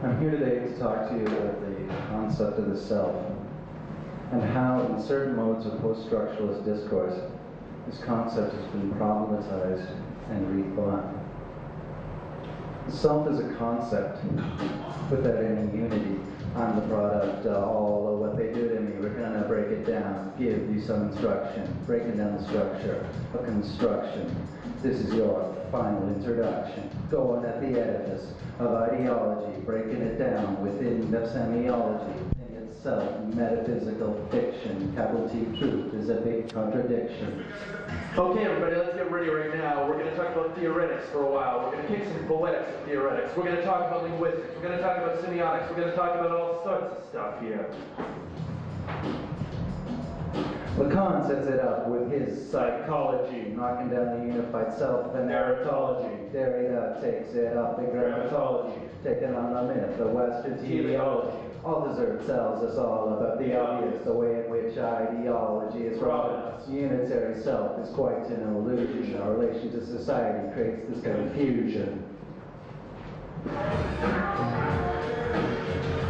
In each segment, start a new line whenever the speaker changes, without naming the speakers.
I'm here today to talk to you about the concept of the self and how in certain modes of post-structuralist discourse this concept has been problematized and rethought. The self is a concept without any unity. I'm the product, all of what they do to me. We're going to break it down, give you some instruction, breaking down the structure, a construction. This is your final introduction. Go on at the edifice of ideology, breaking it down within the semiology. In itself, metaphysical fiction, capital T truth is a big contradiction.
Okay, everybody, let's get ready right now. We're going to talk about theoretics for a while. We're going to kick some poetics of theoretics. We're going to talk about linguistics. We're going to talk about semiotics. We're going to talk about all sorts of stuff here.
Lacan sets it up with his psychology, knocking down the unified self and narratology. Derrida takes it up in grammatology, taking on the myth, the Western teleology. All dessert tells us all about the obvious, the way in which ideology is robbing us. Unitary self is quite an illusion. Our relation to society creates this confusion.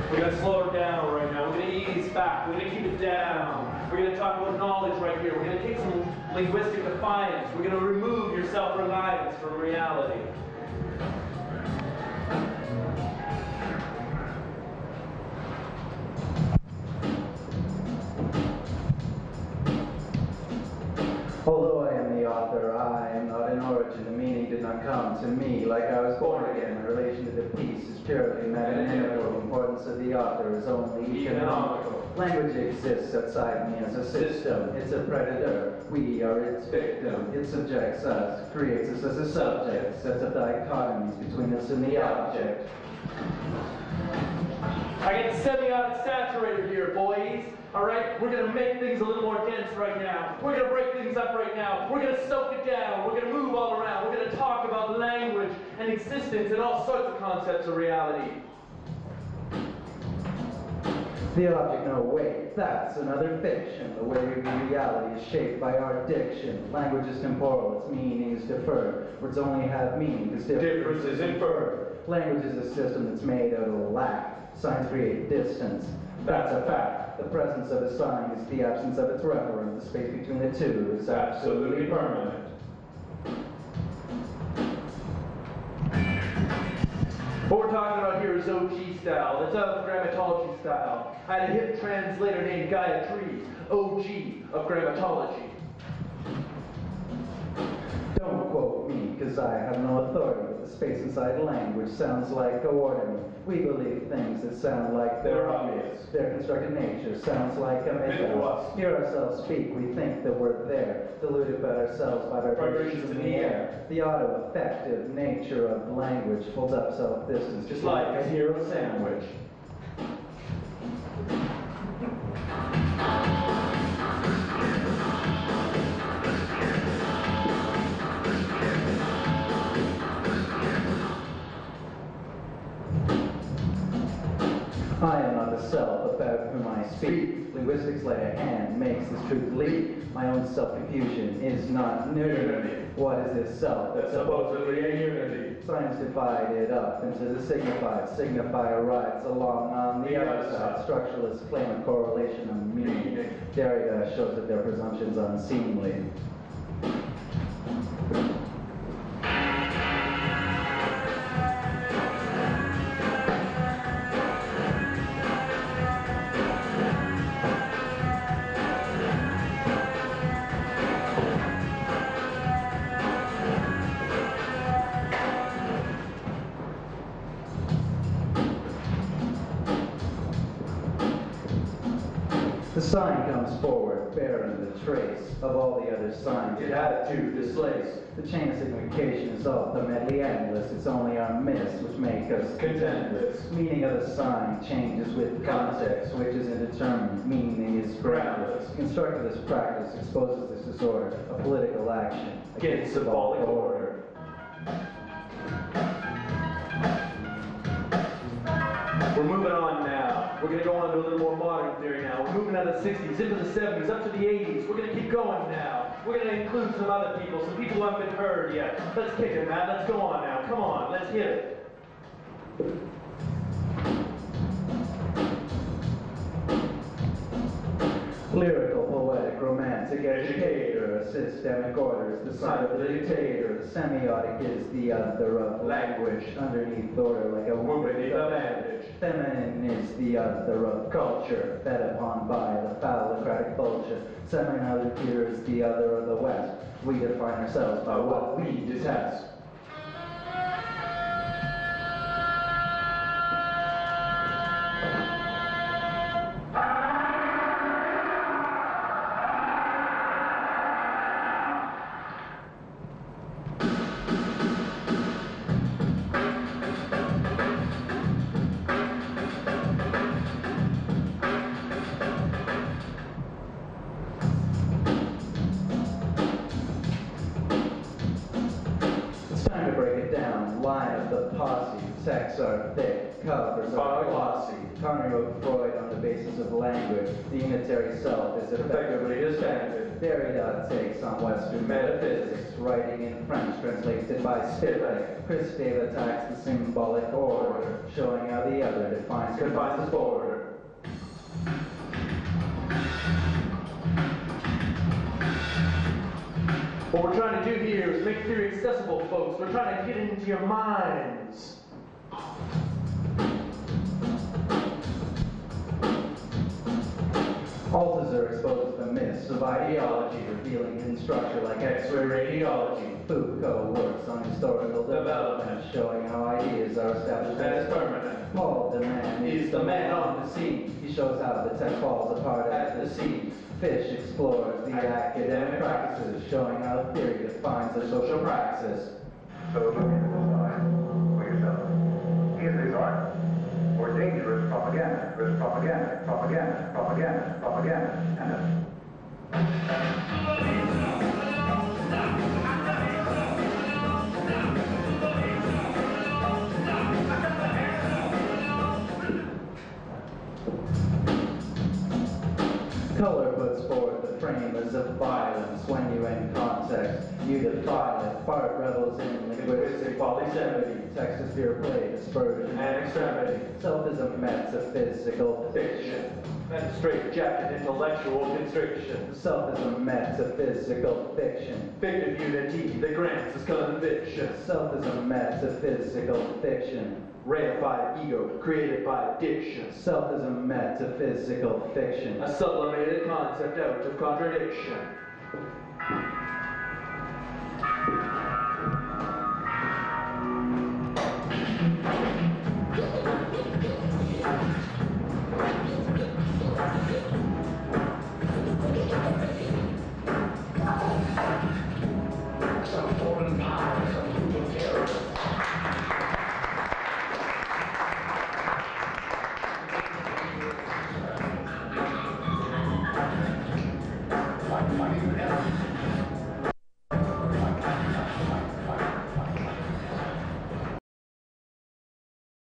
We're going to slow her down right now. We're going to ease back. We're going to keep it down. We're going to talk about knowledge right here. We're going to take some linguistic defiance. We're going to remove your self-reliance from reality.
Although I am the author, I am not in origin. The meaning did not come to me like I was born again. My relation to the piece is purely metonymical. The importance of the author is only economical. Language exists outside me as a system. It's a predator. We are its victim. It subjects us, creates us as a subject, sets up dichotomies between us and the object.
I get the semiotic saturator here, boys. All right? We're going to make things a little more dense right now. We're going to break things up right now. We're going to soak it down. We're going to move all around. We're going to talk about language and existence and all sorts of concepts of reality.
The object, no, wait, that's another fiction. The way we view reality is shaped by our diction. Language is temporal, its meaning is deferred. Words only have meaning because difference is inferred. Language is a system that's made out of lack. Signs create distance. That's a fact. The presence of a sign is the absence of its referent. The space between the two is absolutely permanent.
What we're talking about here is OG style. That's out of grammatology style. I had a hip translator named Gayatri, OG of grammatology.
Don't quote me, because I have no authority, but the space inside language sounds like coordinate. We believe things that sound like they're obvious. Their constructed nature sounds like a mythos. Hear ourselves speak, we think that we're there, deluded about ourselves by vibrations in the air. The auto-effective nature of language pulls up self-distance, just like a hero sandwich. I am not the self about whom I speak. Linguistics like a hand makes this truth leap. My own self-confusion is not new to me. What is this self that's supposedly a unity? Science divided up into the signified. Signifier rides along on the other side. Structuralists claim a correlation of meaning. Derrida shows that their presumption's unseemly. The sign comes forward, bearing the trace of all the other signs it had to displace. The chain of signification is ultimately endless. It's only our myths which make us contentless. Meaning of the sign changes with context, which is indeterminate. Meaning is groundless. Constructivist practice exposes this disorder, a political action against symbolic order.
We're moving on now. We're going to go on to a little more modern theory now. We're moving out of the 60s, into the 70s, up to the 80s. We're going to keep going now. We're going to include some other people, some people who haven't been heard yet. Let's kick it, Matt. Let's go on now. Come on, let's hit it.
Lyrical, poetic, romantic, educator, a systemic order is the son of the dictator. The semiotic is the other of language, underneath order like a woman beneath a bandage. Feminine is the other of culture, fed upon by the phallocratic vulture. Semi-nuclear is the other of the West. We define ourselves by what we detest. Line of the posse, texts are thick, covers are glossy. Connery wrote Freud on the basis of language. The unitary self is effectively disbanded. Derrida takes on Western metaphysics, writing in French, translated by Spivak. Chris Dave attacks the symbolic order, showing how the other confines his border.
What we're trying to do here is make theory accessible, folks. We're trying to get it into your minds.
Alters are exposed to the myths of ideology, revealing hidden structure like X-ray radiology. Foucault works on historical development, showing how ideas are established as permanent. Paul de Man is the man on the scene. He shows how the tech falls apart at the seams. Fish explores the academic practices, showing how theory defines a social praxis.
So look into this eye for yourself. Is this art or dangerous propaganda? There's propaganda, propaganda, propaganda, propaganda,
Color puts forth the framers of violence. When you in context, you define it. Part revels in linguistic polysemity. Text is pure play, dispersion, and extremity. Self is a metaphysical fiction.
And straight-jacket intellectual constriction.
Self is a metaphysical fiction.
Fictive unity that grants us conviction.
Self is a metaphysical fiction.
Reified ego created by addiction.
Self is a metaphysical fiction.
A sublimated concept out of contradiction.